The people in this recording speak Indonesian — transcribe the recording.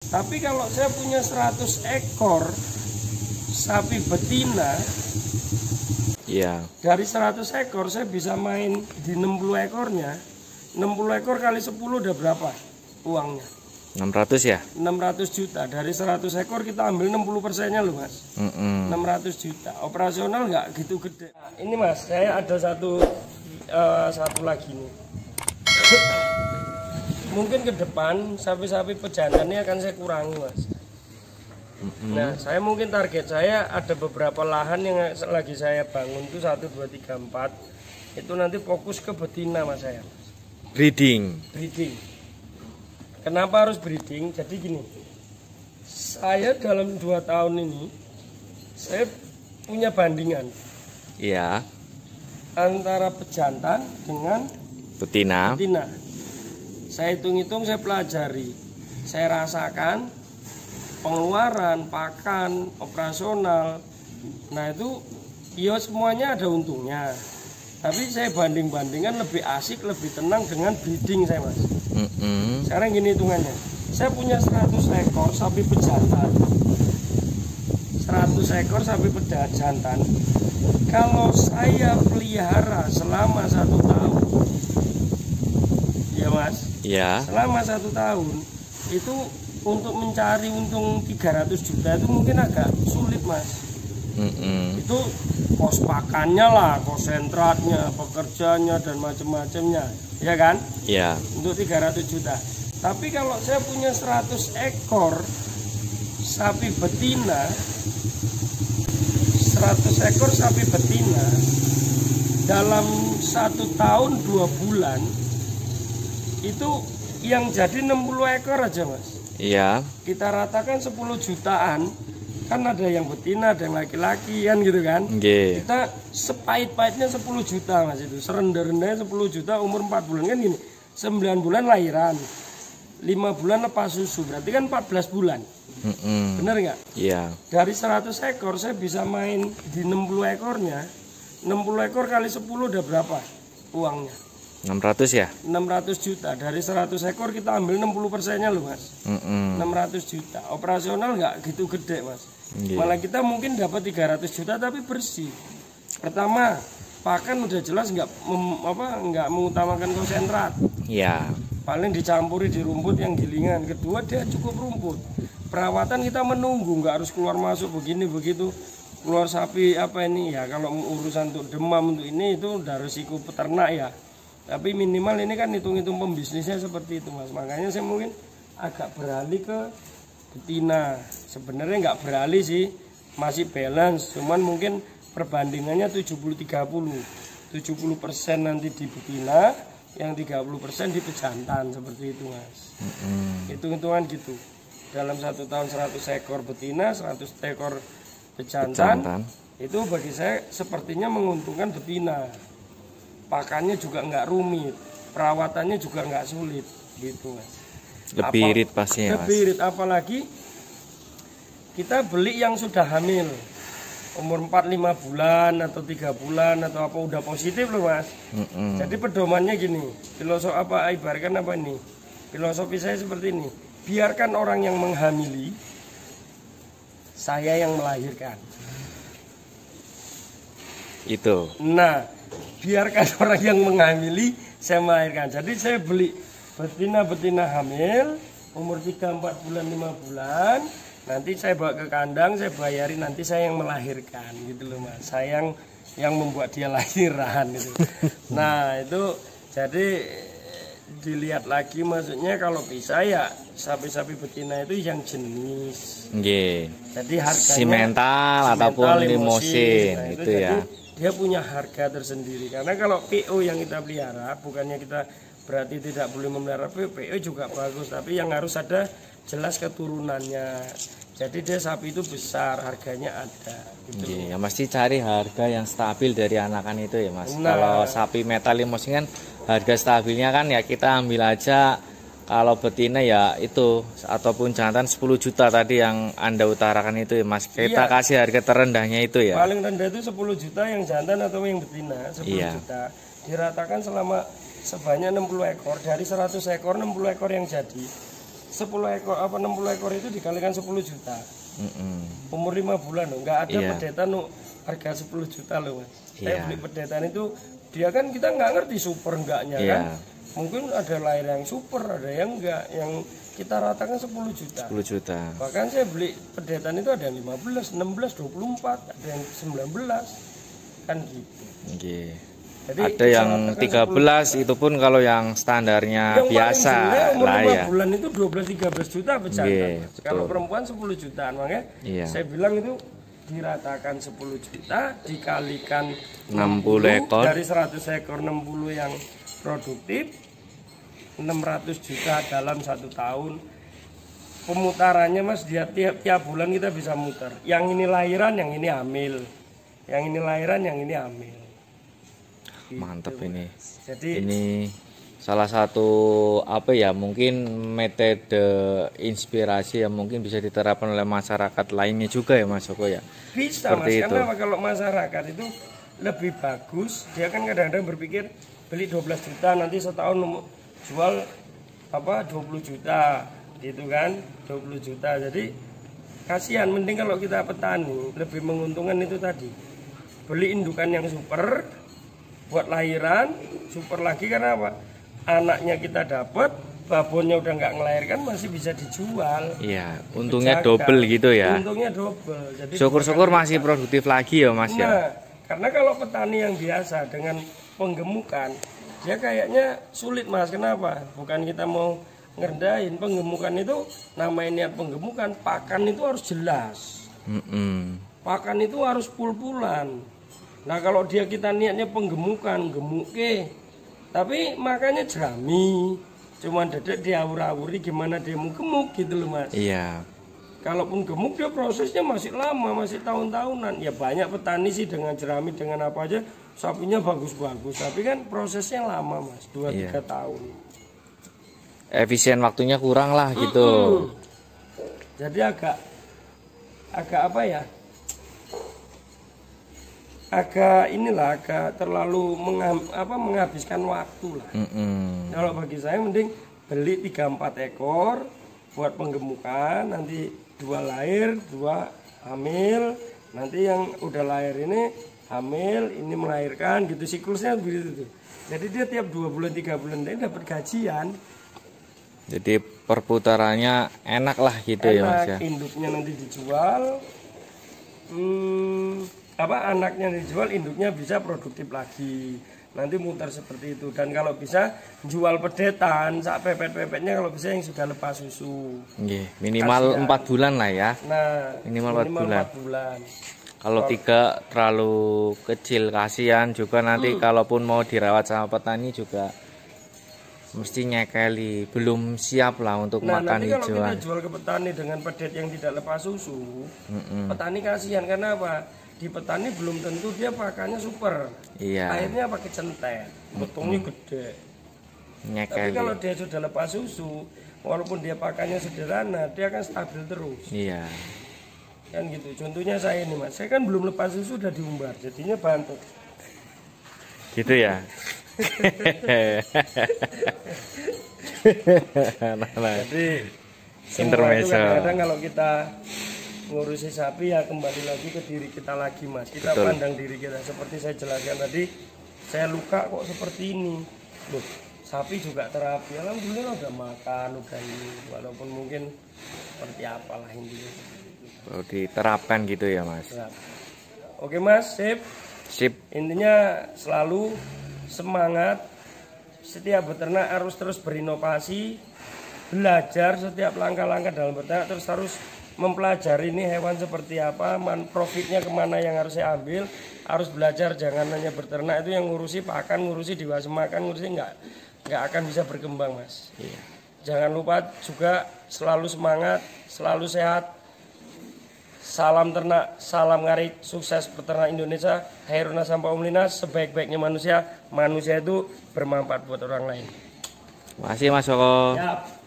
Tapi kalau saya punya 100 ekor sapi betina, Iya. dari 100 ekor saya bisa main di 60 ekornya. 60 ekor kali 10 udah berapa uangnya? 600 ya? 600 juta. Dari 100 ekor kita ambil 60%-nya loh mas. 600 juta. Operasional nggak gitu gede. Nah, ini mas, saya ada satu lagi nih. Mungkin ke depan sapi-sapi pejantan ini akan saya kurangi mas. Nah, saya mungkin target saya ada beberapa lahan yang lagi saya bangun itu 1, 2, 3, 4. Itu nanti fokus ke betina mas saya. Breeding. Kenapa harus breeding? Jadi gini, saya dalam 2 tahun ini saya punya bandingan Iya. antara pejantan dengan Betina. betina. Saya hitung-hitung, saya pelajari, saya rasakan pengeluaran, pakan, operasional. Nah itu ya semuanya ada untungnya. Tapi saya banding-bandingkan lebih asik, lebih tenang dengan breeding saya mas. Sekarang gini hitungannya, saya punya 100 ekor sapi pejantan. 100 ekor sapi pejantan. Kalau saya pelihara selama 1 tahun, ya mas, Iya. selama 1 tahun itu untuk mencari untung 300 juta itu mungkin agak sulit mas. Itu kos pakannya lah, konsentratnya, pekerjanya dan macam-macamnya, ya kan? Iya. Untuk 300 juta. Tapi kalau saya punya 100 ekor sapi betina, 100 ekor sapi betina dalam 1 tahun 2 bulan itu yang jadi 60 ekor aja mas. Iya. Kita ratakan 10 jutaan. Kan ada yang betina, ada yang laki-laki kan gitu kan. Nggih. Kita sepahit-pahitnya 10 juta mas itu. Serendah-rendahnya 10 juta umur 4 bulan kan gini. 9 bulan lahiran, 5 bulan lepas susu, berarti kan 14 bulan. Bener nggak? Iya. Dari 100 ekor saya bisa main di 60 ekornya. 60 ekor kali 10 udah berapa uangnya? 600 ya? 600 juta. Dari 100 ekor kita ambil 60%-nya loh mas. 600 juta. Operasional nggak gitu gede mas. Malah kita mungkin dapat 300 juta tapi bersih. Pertama, pakan udah jelas nggak mengutamakan konsentrat. Iya. Paling dicampuri di rumput yang gilingan. Kedua, dia cukup rumput. Perawatan kita menunggu, nggak harus keluar masuk begini begitu. Keluar sapi apa ini ya, kalau urusan untuk demam untuk ini itu udah risiko peternak ya. Tapi minimal ini kan hitung-hitung pembisnisnya seperti itu mas. Makanya saya mungkin agak beralih ke betina. Sebenarnya nggak beralih sih, masih balance. Cuman mungkin perbandingannya 70-30. 70% nanti di betina, yang 30% di pejantan seperti itu mas. Hitung-hitungan gitu. Dalam 1 tahun 100 ekor betina, 100 ekor pejantan. Itu bagi saya sepertinya menguntungkan betina. Pakannya juga nggak rumit, perawatannya juga nggak sulit gitu mas. Lebih irit pastinya mas. Lebih irit, apalagi kita beli yang sudah hamil umur 4-5 bulan atau 3 bulan atau apa udah positif loh mas. Jadi pedomannya gini, filosofi apa ibaratkan apa ini, filosofi saya seperti ini, biarkan orang yang menghamili, saya yang melahirkan. Itu. Nah, biarkan orang yang menghamili, saya melahirkan. Jadi saya beli betina hamil umur 3-4 bulan 5 bulan, nanti saya bawa ke kandang, saya bayari, nanti saya yang melahirkan gitu loh mas. Saya yang membuat dia lahiran gitu. Nah itu jadi dilihat lagi, maksudnya kalau bisa ya sapi-sapi betina itu yang jenis. Jadi harganya simental ataupun limosin nah, itu ya. Dia punya harga tersendiri. Karena kalau PO yang kita pelihara, bukannya kita berarti tidak boleh memelihara PO juga bagus, tapi yang harus ada jelas keturunannya. Jadi dia sapi itu besar, harganya ada. Gitu. Ya mesti cari harga yang stabil dari anakan itu ya mas. Nah, kalau sapi metal limosin kan harga stabilnya kan ya kita ambil aja. Kalau betina ya itu, ataupun jantan 10 juta tadi yang Anda utarakan itu ya mas. Kita kasih harga terendahnya itu ya. Paling rendah itu 10 juta yang jantan atau yang betina, 10 juta. Diratakan selama sebanyak 60 ekor. Dari 100 ekor, 60 ekor yang jadi. 10 ekor apa 60 ekor itu dikalikan 10 juta. Umur 5 bulan loh, nggak ada pedetan loh harga 10 juta loh Mas. Saya beli pedetan itu dia kan kita nggak ngerti super enggaknya kan. Mungkin ada lahir yang super, ada yang enggak, yang kita ratakan 10 juta. 10 juta. Bahkan saya beli pedetan itu ada yang 15, 16, 24, ada yang 19 kan gitu. Jadi ada yang 13 itu pun kalau yang standarnya yang biasa lah ya. Bulan itu 12-13 juta pejantan. Kalau perempuan 10 jutaan makanya saya bilang itu diratakan 10 juta dikalikan 60 ekor dari 100 ekor 60 yang produktif 600 juta dalam 1 tahun. Pemutarannya Mas dia tiap bulan kita bisa muter. Yang ini lahiran, yang ini hamil. Yang ini lahiran, yang ini hamil. Mantap gitu. Ini. Jadi ini salah satu apa ya mungkin metode inspirasi yang mungkin bisa diterapkan oleh masyarakat lainnya juga ya Mas Joko ya. Bisa seperti Mas, itu. Karena kalau masyarakat itu lebih bagus, dia kan kadang-kadang berpikir beli 12 juta nanti setahun jual apa 20 juta gitu kan, 20 juta. Jadi kasihan, mending kalau kita petani lebih menguntungkan itu tadi. Beli indukan yang super buat lahiran, super lagi karena apa? Anaknya kita dapat, babonnya udah nggak ngelahirkan masih bisa dijual. Iya, untungnya double gitu ya. Untungnya double. Jadi syukur-syukur masih produktif lagi ya Mas ya. Karena kalau petani yang biasa dengan penggemukan, dia kayaknya sulit Mas. Kenapa? Bukan kita mau ngerdain penggemukan itu, namanya niat penggemukan, pakan itu harus jelas. Pakan itu harus pul-pulan. Nah kalau kita niatnya penggemukan, gemuke, tapi makanya jerami, cuman dedek diawur-awuri gimana dia mau gemuk gitu loh Mas. Iya. Kalaupun gemuk dia prosesnya masih lama, masih tahun-tahunan. Ya banyak petani sih dengan jerami dengan apa aja sapinya bagus-bagus, tapi kan prosesnya lama Mas, 2-3 tahun. Efisien waktunya kurang lah gitu. Jadi agak apa ya? Agak terlalu menghabiskan waktu lah. Kalau bagi saya mending beli 3-4 ekor buat penggemukan, nanti 2 lahir, 2 hamil, nanti yang udah lahir ini hamil, ini melahirkan gitu, siklusnya begitu tuh. Jadi dia tiap 2 bulan 3 bulan dia dapat gajian. Jadi perputarannya enak lah gitu ya Mas ya. Induknya nanti dijual. Anaknya dijual, induknya bisa produktif lagi, nanti muter seperti itu. Dan kalau bisa jual pedetan sak pepet-pepetnya kalau bisa yang sudah lepas susu. Minimal 4 bulan lah ya. Nah minimal 4 bulan. Kalau 3 terlalu kecil kasihan juga nanti kalaupun mau dirawat sama petani juga mesti nyekeli, belum siap lah untuk makan hijauan. Nanti kalau kita jual ke petani dengan pedet yang tidak lepas susu, petani kasihan karena apa? Di petani belum tentu dia pakannya super. Akhirnya pakai centet, potongnya gede. Tapi kalau dia sudah lepas susu, walaupun dia pakannya sederhana, dia akan stabil terus. Kan gitu. Contohnya saya ini Mas, saya kan belum lepas susu udah diumbar, jadinya bantet. Gitu ya. Jadi intermezzo. Kadang-kadang kalau kita ngurusi sapi ya kembali lagi ke diri kita lagi Mas. Kita pandang diri kita seperti saya jelaskan tadi, saya luka kok seperti ini. Loh, sapi juga terapi. Alhamdulillah udah makan, udah ini. Walaupun mungkin seperti apalah intinya. Perlu diterapkan gitu ya Mas. Oke Mas, sip. Intinya selalu semangat. Setiap beternak harus terus berinovasi, belajar setiap langkah-langkah dalam beternak, terus mempelajari ini hewan seperti apa, profitnya kemana yang harus saya ambil, harus belajar. Jangan hanya beternak itu yang ngurusi pakan, ngurusi dewasa makan, ngurusi nggak akan bisa berkembang Mas. Jangan lupa juga selalu semangat, selalu sehat. Salam ternak, salam ngarit, sukses peternak Indonesia. Hairuna sampai umlina, sebaik-baiknya manusia. Manusia itu bermanfaat buat orang lain. Terima kasih Mas Joko. Siap.